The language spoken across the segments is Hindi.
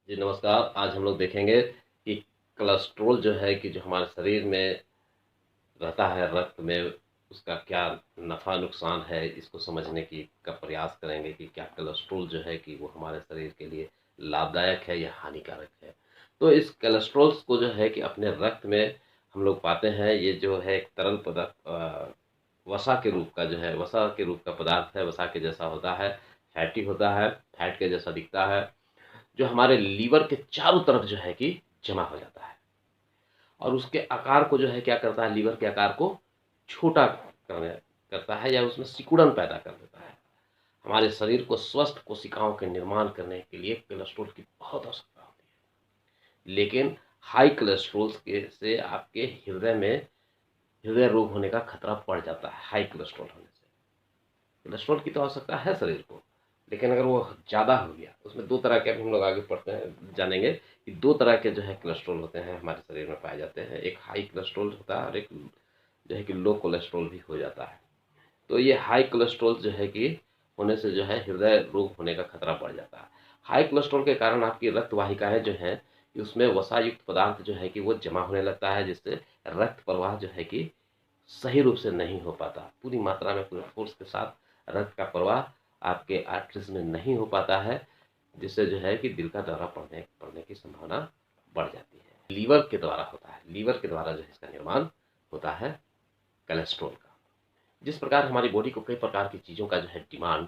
जी नमस्कार। आज हम लोग देखेंगे कि कोलेस्ट्रॉल जो है कि जो हमारे शरीर में रहता है रक्त में, उसका क्या नफ़ा नुकसान है, इसको समझने की का प्रयास करेंगे कि क्या कोलेस्ट्रॉल जो है कि वो हमारे शरीर के लिए लाभदायक है या हानिकारक है। तो इस कोलेस्ट्रॉल को जो है कि अपने रक्त में हम लोग पाते हैं। ये जो है एक तरल पदार्थ वसा के रूप का जो है, वसा के रूप का पदार्थ है, वसा के जैसा होता है, फैटी होता है, फैट के जैसा दिखता है, जो हमारे लीवर के चारों तरफ जो है कि जमा हो जाता है और उसके आकार को जो है क्या करता है, लीवर के आकार को छोटा करने करता है या उसमें सिकुड़न पैदा कर देता है। हमारे शरीर को स्वस्थ कोशिकाओं के निर्माण करने के लिए कोलेस्ट्रॉल की बहुत आवश्यकता होती है। लेकिन हाई कोलेस्ट्रॉल के से आपके हृदय रोग होने का खतरा बढ़ जाता है। हाई कोलेस्ट्रॉल होने से कोलेस्ट्रॉल की तो आवश्यकता है शरीर को, लेकिन अगर वो ज़्यादा हो गया, उसमें दो तरह के, अभी हम लोग आगे पढ़ते हैं जानेंगे कि दो तरह के जो है कोलेस्ट्रॉल होते हैं हमारे शरीर में पाए जाते हैं। एक हाई कोलेस्ट्रॉल होता है और एक जो है कि लो कोलेस्ट्रॉल भी हो जाता है। तो ये हाई कोलेस्ट्रॉल जो है कि होने से जो है हृदय रोग होने का खतरा बढ़ जाता है। हाई कोलेस्ट्रॉल के कारण आपकी रक्त वाहिकाएं जो हैं, उसमें वसा युक्त पदार्थ जो है कि वो जमा होने लगता है, जिससे रक्त प्रवाह जो है कि सही रूप से नहीं हो पाता। पूरी मात्रा में, पूरे फोर्स के साथ रक्त का प्रवाह आपके आर्टरीज में नहीं हो पाता है, जिससे जो है कि दिल का दौरा पड़ने पड़ने की संभावना बढ़ जाती है। लीवर के द्वारा होता है, लीवर के द्वारा जो है इसका निर्माण होता है कोलेस्ट्रॉल का। जिस प्रकार हमारी बॉडी को कई प्रकार की चीज़ों का जो है डिमांड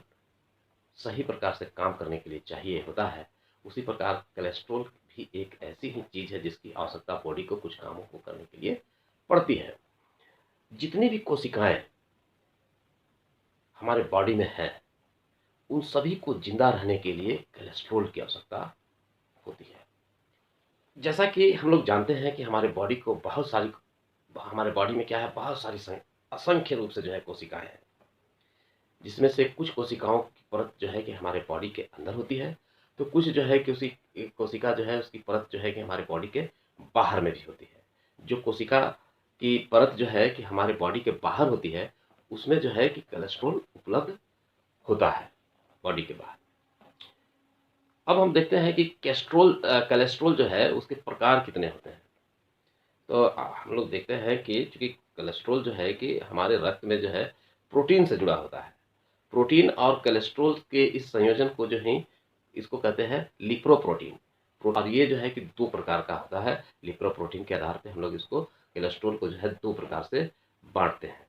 सही प्रकार से काम करने के लिए चाहिए होता है, उसी प्रकार कोलेस्ट्रॉल भी एक ऐसी ही चीज़ है जिसकी आवश्यकता बॉडी को कुछ कामों को करने के लिए पड़ती है। जितनी भी कोशिकाएं हमारे बॉडी में है, उन सभी को जिंदा रहने के लिए कोलेस्ट्रॉल की आवश्यकता होती है। जैसा कि हम लोग जानते हैं कि हमारे बॉडी में क्या है, बहुत सारी असंख्य रूप से जो है कोशिकाएं हैं, जिसमें से कुछ कोशिकाओं की परत जो है कि हमारे बॉडी के अंदर होती है, तो कुछ जो है कि उसी कोशिका जो है उसकी परत जो है कि हमारे बॉडी के बाहर में भी होती है। जो कोशिका की परत जो है कि हमारे बॉडी के बाहर होती है, उसमें जो है कि कोलेस्ट्रॉल उपलब्ध होता है बॉडी के बाहर। अब हम देखते हैं कि कोलेस्ट्रॉल जो है उसके प्रकार कितने होते हैं। तो हम लोग देखते हैं कि चूंकि कोलेस्ट्रॉल जो है कि हमारे रक्त में जो है प्रोटीन से जुड़ा होता है। प्रोटीन और कोलेस्ट्रॉल के इस संयोजन को जो है इसको कहते हैं लिपोप्रोटीन। और ये जो है कि दो प्रकार का होता है। लिपोप्रोटीन के आधार पे हम लोग इसको कोलेस्ट्रॉल को जो है दो प्रकार से बांटते हैं।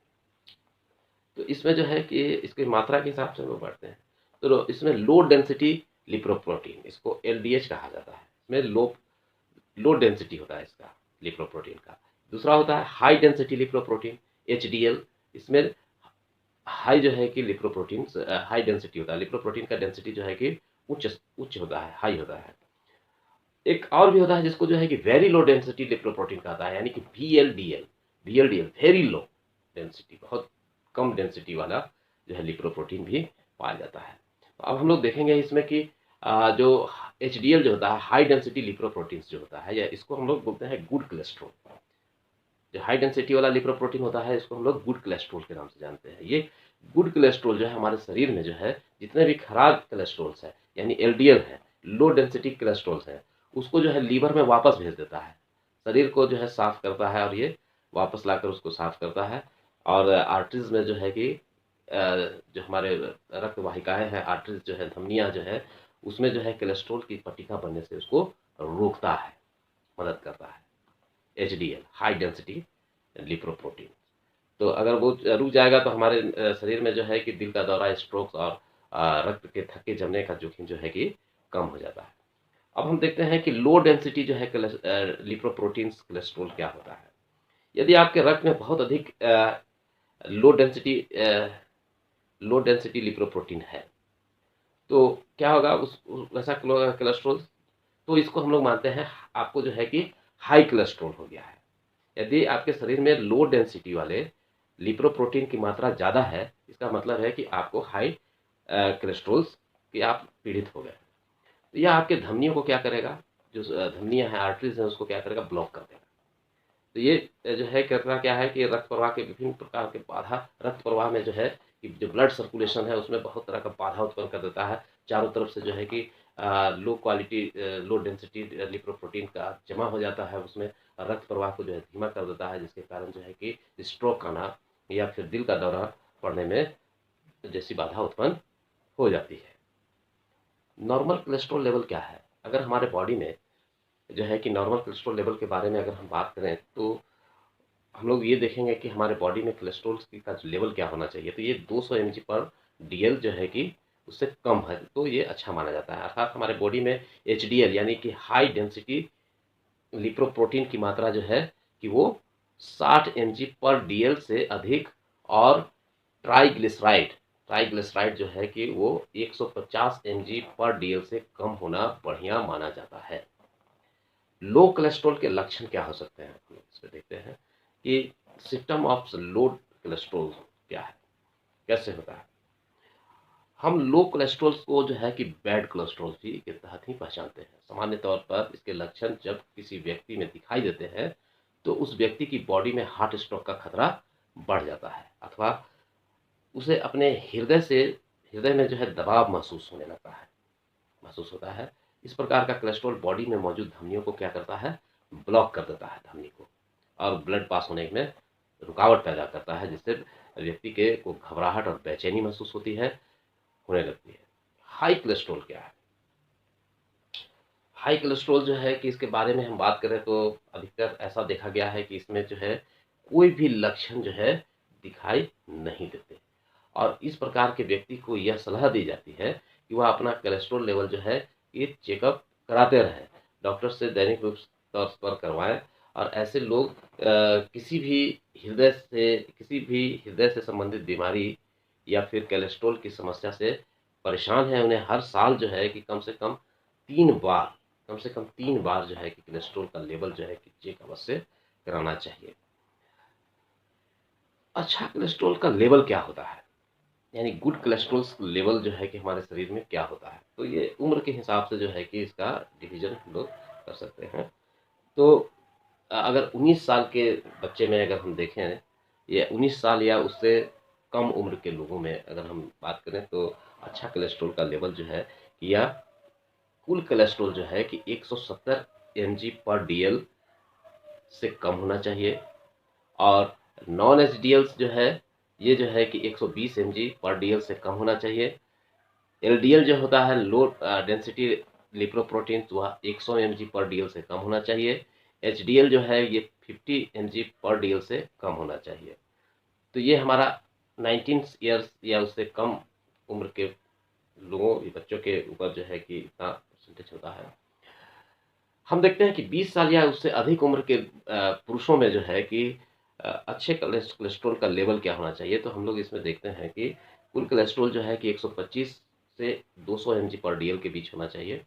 तो इसमें जो है कि इसकी मात्रा के हिसाब से हम लोग बांटते हैं। तो इसमें लो डेंसिटी लिपोप्रोटीन, इसको एलडीएच कहा जाता है। इसमें लो लो डेंसिटी होता है इसका, लिपोप्रोटीन का। दूसरा होता है हाई डेंसिटी लिपोप्रोटीन, एचडीएल। इसमें हाई जो है कि लिपोप्रोटीन हाई डेंसिटी होता है। लिपोप्रोटीन का डेंसिटी जो है कि उच्च उच्च होता है, हाई होता है। एक और भी होता है जिसको जो है कि वेरी लो डेंसिटी लिपोप्रोटीन कहता है, यानी कि VLDL. VLDL very low density, बहुत कम डेंसिटी वाला जो है लिपोप्रोटीन भी पाया जाता है। तो अब हम लोग देखेंगे इसमें कि जो एचडीएल जो होता है, हाई डेंसिटी लिपोप्रोटीन जो होता है, या इसको हम लोग बोलते हैं गुड कोलेस्ट्रॉल। जो हाई डेंसिटी वाला लिपोप्रोटीन होता है, इसको हम लोग गुड कोलेस्ट्रॉल के नाम से जानते हैं। ये गुड कोलेस्ट्रॉल जो है हमारे शरीर में जो है जितने भी खराब कोलेस्ट्रॉल्स है, यानी एलडीएल है, लो डेंसिटी कोलेस्ट्रॉल्स है, उसको जो है लीवर में वापस भेज देता है। शरीर को जो है साफ करता है और ये वापस लाकर उसको साफ करता है। और आर्टरीज में जो है कि जो हमारे रक्त वाहिकाएं हैं, आर्टरीज जो है, धमनियां जो है, उसमें जो है कोलेस्ट्रॉल की पट्टिका बनने से उसको रोकता है, मदद करता है। HDL high density lipoprotein. तो अगर वो रुक जाएगा तो हमारे शरीर में जो है कि दिल का दौरा, स्ट्रोक और रक्त के थक्के जमने का जोखिम जो है कि कम हो जाता है। अब हम देखते हैं कि लो डेंसिटी जो है लिपोप्रोटीन कोलेस्ट्रॉल क्या होता है। यदि आपके रक्त में बहुत अधिक low density low density lipoprotein है, तो क्या होगा वैसा कोलेस्ट्रॉल, तो इसको हम लोग मानते हैं आपको जो है कि हाई कोलेस्ट्रॉल हो गया है। यदि आपके शरीर में लो डेंसिटी वाले लिपोप्रोटीन की मात्रा ज़्यादा है, इसका मतलब है कि आपको हाई कोलेस्ट्रॉल कि आप पीड़ित हो गए। तो यह आपके धमनियों को क्या करेगा, जो धमनियां हैं, आर्टरीज हैं, उसको क्या करेगा, ब्लॉक कर देगा। तो ये जो है करना क्या है कि रक्त प्रवाह के विभिन्न प्रकार के बाधा, रक्त प्रवाह में जो है कि जो ब्लड सर्कुलेशन है उसमें बहुत तरह का बाधा उत्पन्न कर देता है। चारों तरफ से जो है कि low quality low density lipoprotein का जमा हो जाता है उसमें, रक्त प्रवाह को जो है धीमा कर देता है, जिसके कारण जो है कि स्ट्रोक आना या फिर दिल का दौरा पड़ने में जैसी बाधा उत्पन्न हो जाती है। नॉर्मल कोलेस्ट्रॉल लेवल क्या है? अगर हमारे बॉडी में जो है कि नॉर्मल कोलेस्ट्रॉल लेवल के बारे में अगर हम बात करें तो हम लोग ये देखेंगे कि हमारे बॉडी में कोलेस्ट्रॉल का जो लेवल क्या होना चाहिए। तो ये 200 mg पर डीएल जो है कि उससे कम है तो ये अच्छा माना जाता है। अर्थात हमारे बॉडी में एचडीएल यानी कि हाई डेंसिटी लिपोप्रोटीन की मात्रा जो है कि वो 60 mg पर डीएल से अधिक, और ट्राइग्लिसराइड ट्राइग्लिसराइड जो है कि वो 150 mg पर डीएल से कम होना बढ़िया माना जाता है। लो कोलेस्ट्रॉल के लक्षण क्या हो सकते हैं, हम लोग इसमें देखते हैं कि सिम्टम ऑफ लो कोलेस्ट्रॉल क्या है, कैसे होता है। हम लो कोलेस्ट्रॉल को जो है कि बैड कोलेस्ट्रॉल भी के तहत ही पहचानते हैं। सामान्य तौर पर इसके लक्षण जब किसी व्यक्ति में दिखाई देते हैं तो उस व्यक्ति की बॉडी में हार्ट स्ट्रोक का खतरा बढ़ जाता है, अथवा उसे अपने हृदय में जो है दबाव महसूस होता है। इस प्रकार का कोलेस्ट्रॉल बॉडी में मौजूद धमनियों को क्या करता है, ब्लॉक कर देता है धमनी को, और ब्लड पास होने में रुकावट पैदा करता है, जिससे व्यक्ति के को घबराहट और बेचैनी महसूस होने लगती है। हाई कोलेस्ट्रॉल क्या है? हाई कोलेस्ट्रॉल जो है कि इसके बारे में हम बात करें तो अधिकतर ऐसा देखा गया है कि इसमें जो है कोई भी लक्षण जो है दिखाई नहीं देते, और इस प्रकार के व्यक्ति को यह सलाह दी जाती है कि वह अपना कोलेस्ट्रॉल लेवल जो है ये चेकअप कराते रहें, डॉक्टर से दैनिक रूप तौर पर करवाएं। और ऐसे लोग किसी भी हृदय से संबंधित बीमारी या फिर कोलेस्ट्रॉल की समस्या से परेशान है, उन्हें हर साल जो है कि कम से कम 3 बार जो है कि कोलेस्ट्रॉल का लेवल जो है कि चेक अवश्य कराना चाहिए। अच्छा कोलेस्ट्रॉल का लेवल क्या होता है, यानी गुड कोलेस्ट्रॉल लेवल जो है कि हमारे शरीर में क्या होता है, तो ये उम्र के हिसाब से जो है कि इसका डिवीजन हम लोग कर सकते हैं। तो अगर 19 साल के बच्चे में अगर हम देखें, या 19 साल या उससे कम उम्र के लोगों में अगर हम बात करें, तो अच्छा कोलेस्ट्रॉल का लेवल जो है या कुल कोलेस्ट्रॉल जो है कि 170 mg पर डीएल से कम होना चाहिए, और नॉन एचडीएल जो है ये जो है कि 120 mg पर डीएल से कम होना चाहिए। एलडीएल जो होता है लो डेंसिटी लिपोप्रोटीन, वह 100 mg पर डीएल से कम होना चाहिए। एचडीएल जो है ये 50 mg पर डीएल से कम होना चाहिए। तो ये हमारा 19 ईयर्स या उससे कम उम्र के लोगों बच्चों के ऊपर जो है कि इतना परसेंटेज होता है। हम देखते हैं कि 20 साल या उससे अधिक उम्र के पुरुषों में जो है कि अच्छे कोलेस्ट्रॉल का लेवल क्या होना चाहिए। तो हम लोग इसमें देखते हैं कि कुल कोलेस्ट्रॉल जो है कि 125 से 200 mg पर डीएल के बीच होना चाहिए।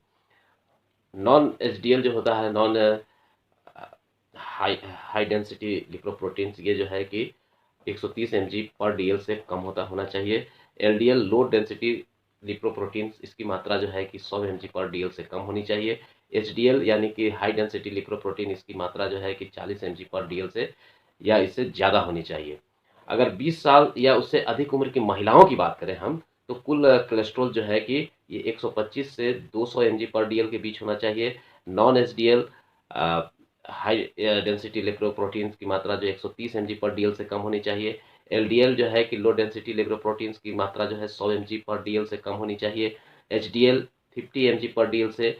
नॉन एचडीएल जो होता है, नॉन हाई डेंसिटी लिपोप्रोटीन्स, ये जो है कि 130 mg पर डीएल से कम होना चाहिए। एलडीएल लो डेंसिटी लिपोप्रोटीन्स, इसकी मात्रा जो है कि 100 mg पर डीएल से कम होनी चाहिए। एचडीएल यानी कि हाई डेंसिटी लिपोप्रोटीन, इसकी मात्रा जो है कि 40 mg पर डीएल से या इससे ज़्यादा होनी चाहिए। अगर 20 साल या उससे अधिक उम्र की महिलाओं की बात करें हम, तो कुल कोलेस्ट्रॉल जो है कि ये 125 से 200 mg पर डीएल के बीच होना चाहिए। Non HDL high density lipoproteins की मात्रा जो 130 mg पर डीएल से कम होनी चाहिए। एलडीएल जो है कि लो डेंसिटी लिपोप्रोटीन्स की मात्रा जो है 100 mg पर डीएल से कम होनी चाहिए। एचडीएल 50 mg पर डीएल से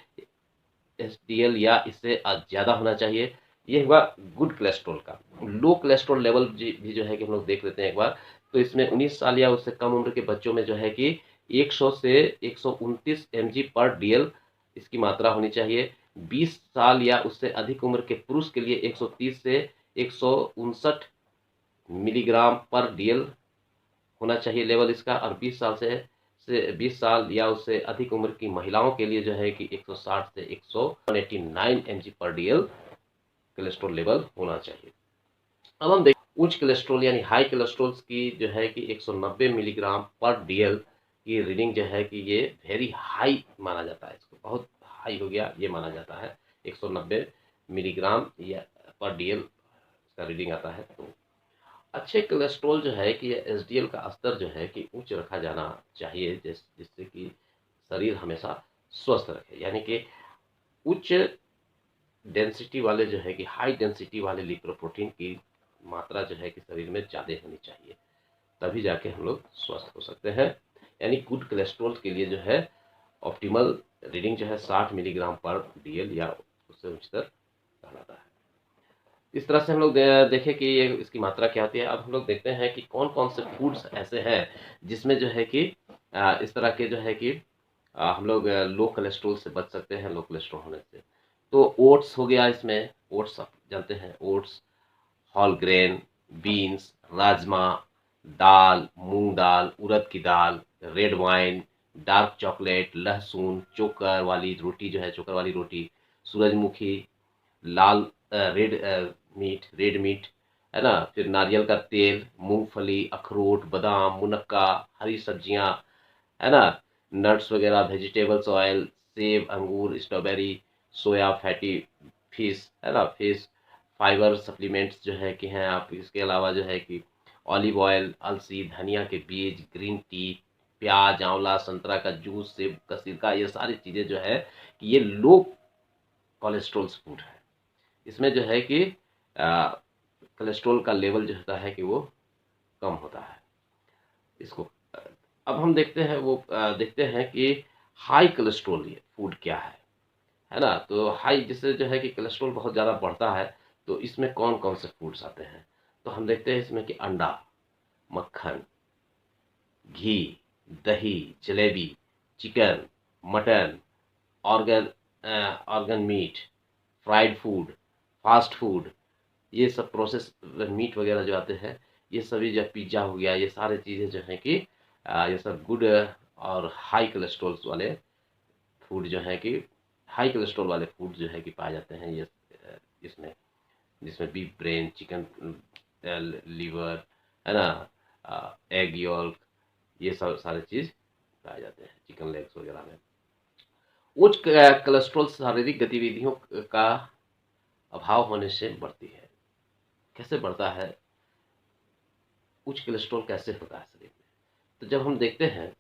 एचडीएल या इससे ज़्यादा होना चाहिए। ये हुआ गुड कोलेस्ट्रॉल का। लो कोलेस्ट्रॉल लेवल भी जो है कि हम लोग देख लेते हैं एक बार। तो इसमें 19 साल या उससे कम उम्र के बच्चों में जो है कि 100 से 129 mg पर डीएल इसकी मात्रा होनी चाहिए। 20 साल या उससे अधिक उम्र के पुरुष के लिए 130 से 159 मिलीग्राम पर डीएल होना चाहिए लेवल इसका, और 20 साल या उससे अधिक उम्र की महिलाओं के लिए जो है कि 160 से 189 mg पर डीएल कोलेस्ट्रॉल लेवल होना चाहिए। अब हम देखते उच्च कोलेस्ट्रॉल यानी हाई कोलेस्ट्रॉल की जो है कि 190 मिलीग्राम पर डीएल की रीडिंग जो है कि ये वेरी हाई माना जाता है, इसको बहुत हाई हो गया ये माना जाता है। 190 मिलीग्राम या पर डीएल का रीडिंग आता है। तो अच्छे कोलेस्ट्रॉल जो है कि एचडीएल का स्तर जो है कि उच्च रखा जाना चाहिए, जिससे कि शरीर हमेशा स्वस्थ रखे, यानी कि उच्च डेंसिटी वाले जो है कि हाई डेंसिटी वाले लिपोप्रोटीन की मात्रा जो है कि शरीर में ज़्यादा होनी चाहिए, तभी जाके हम लोग स्वस्थ हो सकते हैं। यानी गुड कोलेस्ट्रॉल के लिए जो है ऑप्टिमल रीडिंग जो है 60 मिलीग्राम पर डीएल या उससे उच्चतर कहलाता है। इस तरह से हम लोग देखें कि ये इसकी मात्रा क्या होती है। अब हम लोग देखते हैं कि कौन कौन से फूड्स ऐसे हैं जिसमें जो है कि इस तरह के जो है कि हम लोग लो कोलेस्ट्रॉल से बच सकते हैं, लो कोलेस्ट्रॉल होने से। तो ओट्स हो गया, इसमें ओट्स आप जानते हैं, ओट्स, होल ग्रेन, बीन्स, राजमा, दाल, मूंग दाल, उड़द की दाल, रेड वाइन, डार्क चॉकलेट, लहसुन, चोकर वाली रोटी जो है, चोकर वाली रोटी, सूरजमुखी, लाल रेड मीट, है ना, फिर नारियल का तेल, मूंगफली, अखरोट, बादाम, मुनक्का, हरी सब्जियां, है ना, नट्स वगैरह, वेजिटेबल्स ऑयल, सेब, अंगूर, स्ट्रॉबेरी, सोया, फैटी फिश, है ना, फिश, फाइबर सप्लीमेंट्स जो है कि हैं आप। इसके अलावा जो है कि ऑलिव ऑयल, अलसी, धनिया के बीज, ग्रीन टी, प्याज, आंवला, संतरा का जूस, सेब का सिरका, ये सारी चीज़ें जो है कि ये लो कोलेस्ट्रॉल फूड है। इसमें जो है कि कोलेस्ट्रॉल का लेवल जो होता है कि वो कम होता है। इसको अब हम देखते हैं देखते हैं कि हाई कोलेस्ट्रॉल ये फूड क्या है ना। तो हाई जिससे जो है कि कोलेस्ट्रॉल बहुत ज़्यादा बढ़ता है, तो इसमें कौन कौन से फूड्स आते हैं। तो हम देखते हैं इसमें कि अंडा, मक्खन, घी, दही, jalebi, chicken, mutton, organ organ meet, fried food, fast food, ये सब प्रोसेस मीट वगैरह जो आते हैं, ये सभी जो पिज्ज़ा हो गया, ये सारे चीज़ें जो हैं कि ये सब गुड और हाई कोलेस्ट्रॉल वाले फूड जो है कि हाई कोलेस्ट्रॉल वाले फूड जो है कि पाए जाते हैं ये इसमें, जिसमें बीफ ब्रेन, चिकन लीवर, है ना, एग यॉल्क, ये सब सारे चीज़ पाए जाते हैं चिकन लेग्स वगैरह में। उच्च कोलेस्ट्रॉल शारीरिक गतिविधियों का अभाव होने से बढ़ती है। कैसे बढ़ता है, उच्च कोलेस्ट्रॉल कैसे होता है शरीर में। तो जब हम देखते हैं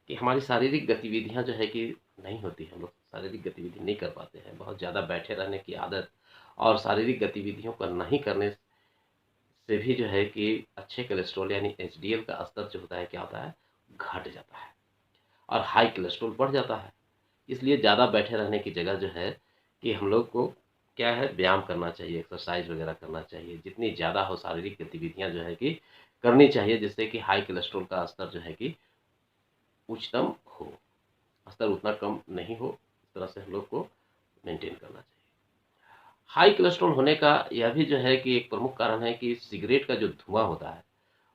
कि हमारी शारीरिक गतिविधियां जो है कि नहीं होती, हम लोग शारीरिक गतिविधि नहीं कर पाते हैं, बहुत ज़्यादा बैठे रहने की आदत और शारीरिक गतिविधियों का नहीं करने से भी जो है कि अच्छे कोलेस्ट्रॉल यानी एचडीएल का स्तर जो होता है क्या होता है, घट जाता है और हाई कोलेस्ट्रॉल बढ़ जाता है। इसलिए ज़्यादा बैठे रहने की जगह जो है कि हम लोग को क्या है, व्यायाम करना चाहिए, एक्सरसाइज वगैरह करना चाहिए, जितनी ज़्यादा हो शारीरिक गतिविधियां जो है कि करनी चाहिए, जिससे कि हाई कोलेस्ट्रॉल का स्तर जो है कि उच्चतम हो, स्तर उतना कम नहीं हो। इस तरह से हम लोग को मेंटेन करना चाहिए। हाई कोलेस्ट्रॉल होने का यह भी जो है कि एक प्रमुख कारण है कि सिगरेट का जो धुआं होता है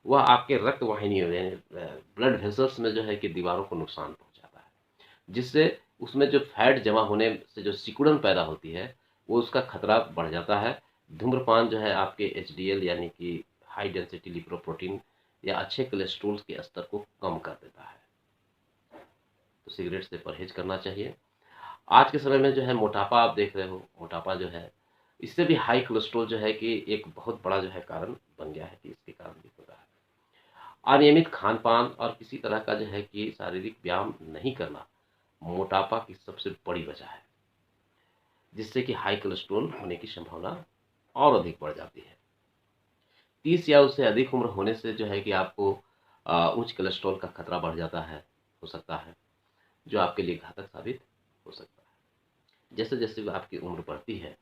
वह आपके रक्त वाहिनियों यानी ब्लड वेसल्स में जो है कि दीवारों को नुकसान पहुंचाता है, जिससे उसमें जो फैट जमा होने से जो सिकुड़न पैदा होती है वो उसका खतरा बढ़ जाता है। धूम्रपान जो है आपके एचडीएल यानी कि हाई डेंसिटी लिपोप्रोटीन या अच्छे कोलेस्ट्रॉल के स्तर को कम कर देता है। तो सिगरेट से परहेज करना चाहिए। आज के समय में जो है मोटापा आप देख रहे हो, मोटापा जो है इससे भी हाई कोलेस्ट्रॉल जो है कि एक बहुत बड़ा जो है कारण बन गया है कि इसके कारण भी होता है। अनियमित खान पान और किसी तरह का जो है कि शारीरिक व्यायाम नहीं करना मोटापा की सबसे बड़ी वजह है, जिससे कि हाई कोलेस्ट्रॉल होने की संभावना और अधिक बढ़ जाती है। 30 या उससे अधिक उम्र होने से जो है कि आपको उच्च कोलेस्ट्रॉल का खतरा बढ़ जाता है, हो सकता है, जो आपके लिए घातक साबित हो सकता है। जैसे जैसे आपकी उम्र बढ़ती है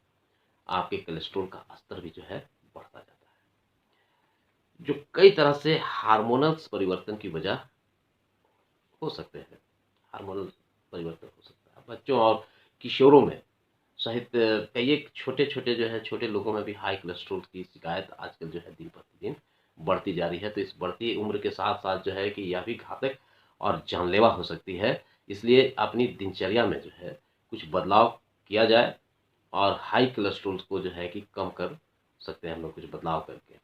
आपके कोलेस्ट्रॉल का स्तर भी जो है बढ़ता जाता है, जो कई तरह से हार्मोनल परिवर्तन की वजह हो सकते हैं। हार्मोनल परिवर्तन हो सकता है बच्चों और किशोरों में सहित कई एक छोटे छोटे जो है छोटे लोगों में भी हाई कोलेस्ट्रॉल की शिकायत आजकल जो है दिन प्रतिदिन बढ़ती जा रही है। तो इस बढ़ती उम्र के साथ साथ जो है कि यह भी घातक और जानलेवा हो सकती है। इसलिए अपनी दिनचर्या में जो है कुछ बदलाव किया जाए और हाई कोलेस्ट्रॉल को जो है कि कम कर सकते हैं हम लोग कुछ बदलाव करके।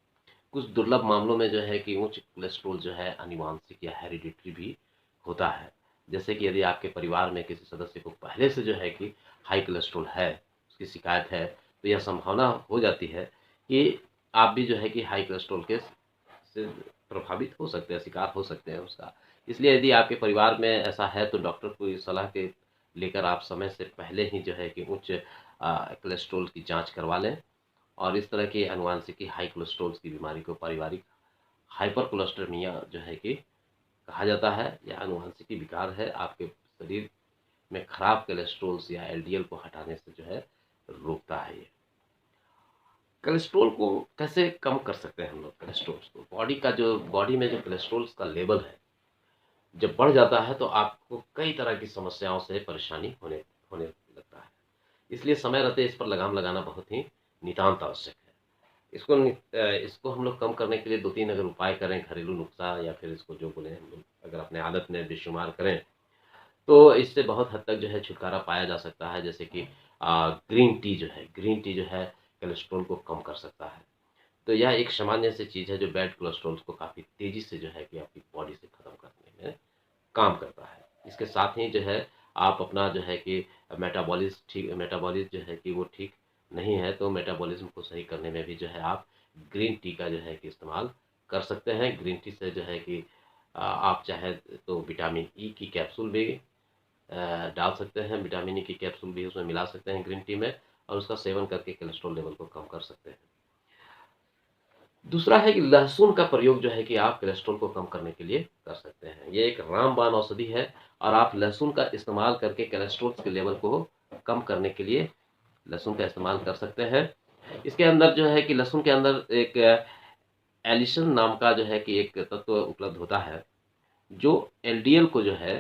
कुछ दुर्लभ मामलों में जो है कि उच्च कोलेस्ट्रॉल जो है आनुवांशिक या हेरिडिटरी भी होता है। जैसे कि यदि आपके परिवार में किसी सदस्य को पहले से जो है कि हाई कोलेस्ट्रॉल है, उसकी शिकायत है, तो यह संभावना हो जाती है कि आप भी जो है कि हाई कोलेस्ट्रॉल के से प्रभावित हो सकते हैं, शिकार हो सकते हैं उसका। इसलिए यदि आपके परिवार में ऐसा है तो डॉक्टर को सलाह के लेकर आप समय से पहले ही जो है कि उच्च कोलेस्ट्रॉल की जांच करवा लें। और इस तरह की अनुवांशिकी हाई कोलेस्ट्रॉल की बीमारी को पारिवारिक हाइपर कोलेस्ट्रेमिया जो है कि कहा जाता है। यह अनुवांशिकी विकार है, आपके शरीर में खराब कोलेस्ट्रॉल्स या एलडीएल को हटाने से जो है रोकता है। ये कोलेस्ट्रॉल को कैसे कम कर सकते हैं हम लोग? कोलेस्ट्रॉल को बॉडी में जो कोलेस्ट्रॉल का लेवल है जब बढ़ जाता है तो आपको कई तरह की समस्याओं से परेशानी होने होने लगता है। इसलिए समय रहते इस पर लगाम लगाना बहुत ही नितांत आवश्यक है। इसको हम लोग कम करने के लिए 2-3 अगर उपाय करें, घरेलू नुस्खा या फिर इसको जो बोले हम लोग अगर अपने आदत में बेशुमार करें तो इससे बहुत हद तक जो है छुटकारा पाया जा सकता है। जैसे कि ग्रीन टी जो है कोलेस्ट्रॉल को कम कर सकता है। तो यह एक सामान्य सी चीज़ है जो बैड कोलेस्ट्रॉल को काफ़ी तेज़ी से जो है कि आपकी बॉडी से खत्म करने में काम करता है। इसके साथ ही जो है आप अपना जो है कि मेटाबॉलिज़्म जो है कि वो ठीक नहीं है, तो मेटाबॉलिज़्म को सही करने में भी जो है आप ग्रीन टी का जो है कि इस्तेमाल कर सकते हैं। ग्रीन टी से जो है कि आप चाहे तो विटामिन ई की कैप्सूल भी डाल सकते हैं, विटामिन ई की कैप्सूल भी उसमें मिला सकते हैं ग्रीन टी में, और उसका सेवन करके कोलेस्ट्रॉल लेवल को कम कर सकते हैं। दूसरा है कि लहसुन का प्रयोग जो है कि आप कोलेस्ट्रॉल को कम करने के लिए कर सकते हैं। ये एक रामबाण औषधि है और आप लहसुन का इस्तेमाल करके कोलेस्ट्रॉल के लेवल को कम करने के लिए लहसुन का इस्तेमाल कर सकते हैं। इसके अंदर जो है कि लहसुन के अंदर एक एलिसन नाम का जो है कि एक तत्व उपलब्ध होता है जो एलडीएल को जो है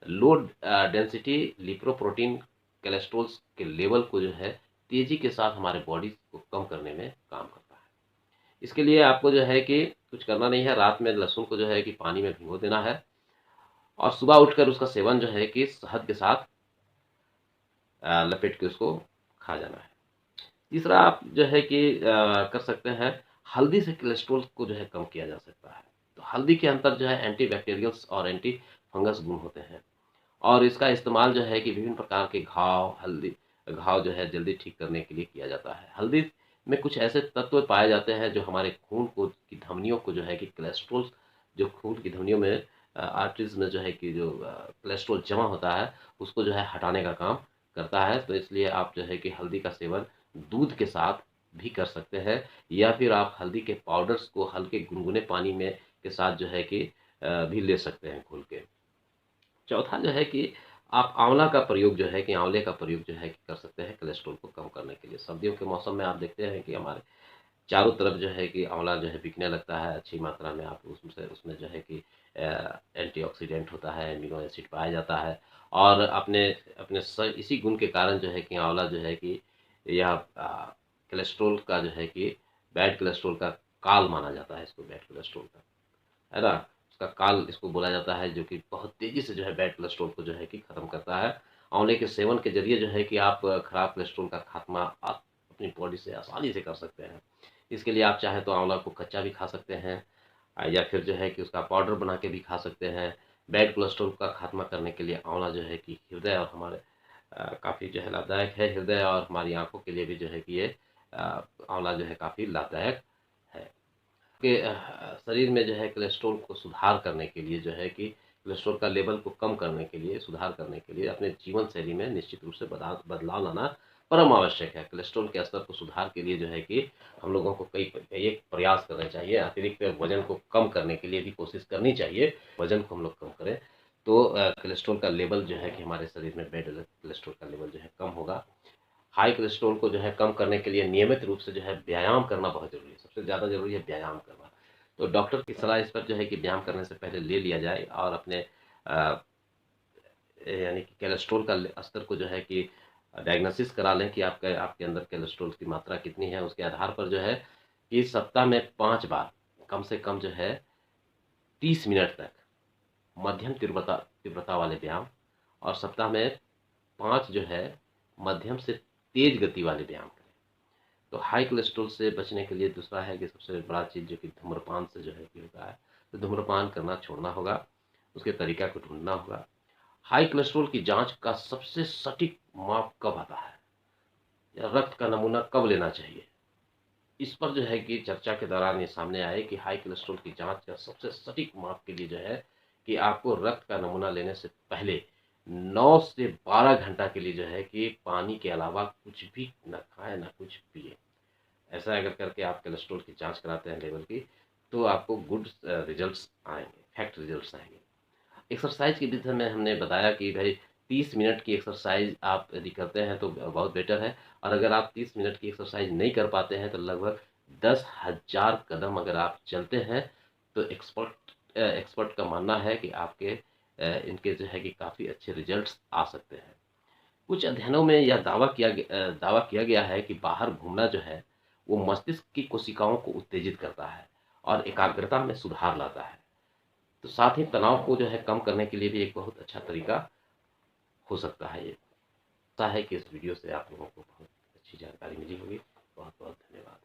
लो डेंसिटी लिपोप्रोटीन कोलेस्ट्रॉल के लेवल को जो है तेजी के साथ हमारे बॉडी को कम करने में काम करता है। इसके लिए आपको जो है कि कुछ करना नहीं है, रात में लहसुन को जो है कि पानी में भिगो देना है और सुबह उठकर उसका सेवन जो है कि शहद के साथ लपेट के उसको खा जाना है। तीसरा आप जो है कि कर सकते हैं, हल्दी से कोलेस्ट्रॉल को जो है कम किया जा सकता है। तो हल्दी के अंदर जो है एंटीबैक्टीरियल्स और एंटी फंगस गुण होते हैं और इसका इस्तेमाल जो है कि विभिन्न प्रकार के घाव जो है जल्दी ठीक करने के लिए किया जाता है। हल्दी में कुछ ऐसे तत्व पाए जाते हैं जो हमारे खून को की धमनियों को जो है कि कोलेस्ट्रॉल जो खून की धमनियों में आर्टरीज में जो है कि जो कोलेस्ट्रॉल जमा होता है उसको जो है हटाने का काम करता है। तो इसलिए आप जो है कि हल्दी का सेवन दूध के साथ भी कर सकते हैं या फिर आप हल्दी के पाउडर्स को हल्के गुनगुने पानी में के साथ जो है कि भी ले सकते हैं घोल के। चौथा जो है कि आप आंवला का प्रयोग जो है कि आंवले का प्रयोग जो है कि कर सकते हैं कोलेस्ट्रॉल को कम करने के लिए। सर्दियों के मौसम में आप देखते हैं कि हमारे चारों तरफ जो है कि आंवला जो है बिकने लगता है अच्छी मात्रा में। आप उसमें जो है कि एंटीऑक्सीडेंट होता है, एमिनो एसिड पाया जाता है और अपने अपने इसी गुण के कारण जो है कि आंवला जो है कि यह कोलेस्ट्रॉल का जो है कि बैड कोलेस्ट्रॉल का काल माना जाता है इसको, बैड कोलेस्ट्रॉल का, है ना? उसका काल इसको बोला जाता है जो कि बहुत तेज़ी से जो है बैड कोलेस्ट्रॉल को जो है कि ख़त्म करता है। आंवले के सेवन के ज़रिए जो है कि आप खराब कोलेस्ट्रॉल का खात्मा आप अपनी बॉडी से आसानी से कर सकते हैं। इसके लिए आप चाहें तो आंवला को कच्चा भी खा सकते हैं या फिर जो है कि उसका पाउडर बना के भी खा सकते हैं। बैड कोलेस्ट्रॉल का खात्मा करने के लिए आंवला जो है कि हृदय और हमारे काफ़ी जो है लाभदायक है। हृदय और हमारी आँखों के लिए भी जो है कि ये आंवला जो है काफ़ी लाभदायक है। के शरीर में जो है कोलेस्ट्रॉल को सुधार करने के लिए जो है कि कोलेस्ट्रॉल का लेवल को कम करने के लिए, सुधार करने के लिए अपने जीवन शैली में निश्चित रूप से बदलाव लाना परम आवश्यक है। कोलेस्ट्रॉल के स्तर को सुधार के लिए जो है कि हम लोगों को एक प्रयास करने चाहिए। अतिरिक्त वजन को कम करने के लिए भी कोशिश करनी चाहिए। वजन को हम लोग कम करें तो कोलेस्ट्रॉल का लेवल जो है कि हमारे शरीर में बैड कोलेस्ट्रॉल का लेवल जो है कम होगा। हाई कोलेस्ट्रॉल को जो है कम करने के लिए नियमित रूप से जो है व्यायाम करना बहुत ज़रूरी है। सबसे ज़्यादा ज़रूरी है व्यायाम करना। तो डॉक्टर की सलाह इस पर जो है कि व्यायाम करने से पहले ले लिया जाए और अपने अ, यानी कि कोलेस्ट्रॉल का स्तर को जो है कि डायग्नोसिस करा लें कि आपके अंदर कोलेस्ट्रॉल की मात्रा कितनी है। उसके आधार पर जो है कि सप्ताह में 5 बार कम से कम जो है 30 मिनट तक मध्यम तीव्रता तीव्रता वाले व्यायाम और सप्ताह में 5 जो है मध्यम से तेज गति वाले व्यायाम करें। तो हाई कोलेस्ट्रॉल से बचने के लिए दूसरा है कि सबसे बड़ा चीज़ जो कि धूम्रपान से जो है कि होता है, तो धूम्रपान करना छोड़ना होगा, उसके तरीका को ढूँढना होगा। हाई कोलेस्ट्रॉल की जाँच का सबसे सटीक माप कब आता है या रक्त का नमूना कब लेना चाहिए? इस पर जो है कि चर्चा के दौरान ये सामने आए कि हाई कोलेस्ट्रॉल की जाँच का सबसे सटीक माप के लिए जो है कि आपको रक्त का नमूना लेने से पहले 9 से 12 घंटा के लिए जो है कि पानी के अलावा कुछ भी ना खाएं ना कुछ पिए। ऐसा अगर करके आप कोलेस्ट्रॉल की जांच कराते हैं लेवल की, तो आपको गुड रिजल्ट्स आएंगे, फैक्ट रिजल्ट्स आएंगे। एक्सरसाइज के विषय में हमने बताया कि भाई 30 मिनट की एक्सरसाइज आप यदि करते हैं तो बहुत बेटर है। और अगर आप 30 मिनट की एक्सरसाइज नहीं कर पाते हैं तो लगभग 10,000 कदम अगर आप चलते हैं तो एक्सपर्ट का मानना है कि आपके इनके जो है कि काफ़ी अच्छे रिजल्ट्स आ सकते हैं। कुछ अध्ययनों में यह दावा किया गया है कि बाहर घूमना जो है वो मस्तिष्क की कोशिकाओं को उत्तेजित करता है और एकाग्रता में सुधार लाता है। तो साथ ही तनाव को जो है कम करने के लिए भी एक बहुत अच्छा तरीका हो सकता है ये। आशा है कि इस वीडियो से आप लोगों को बहुत अच्छी जानकारी मिली होगी। बहुत बहुत धन्यवाद।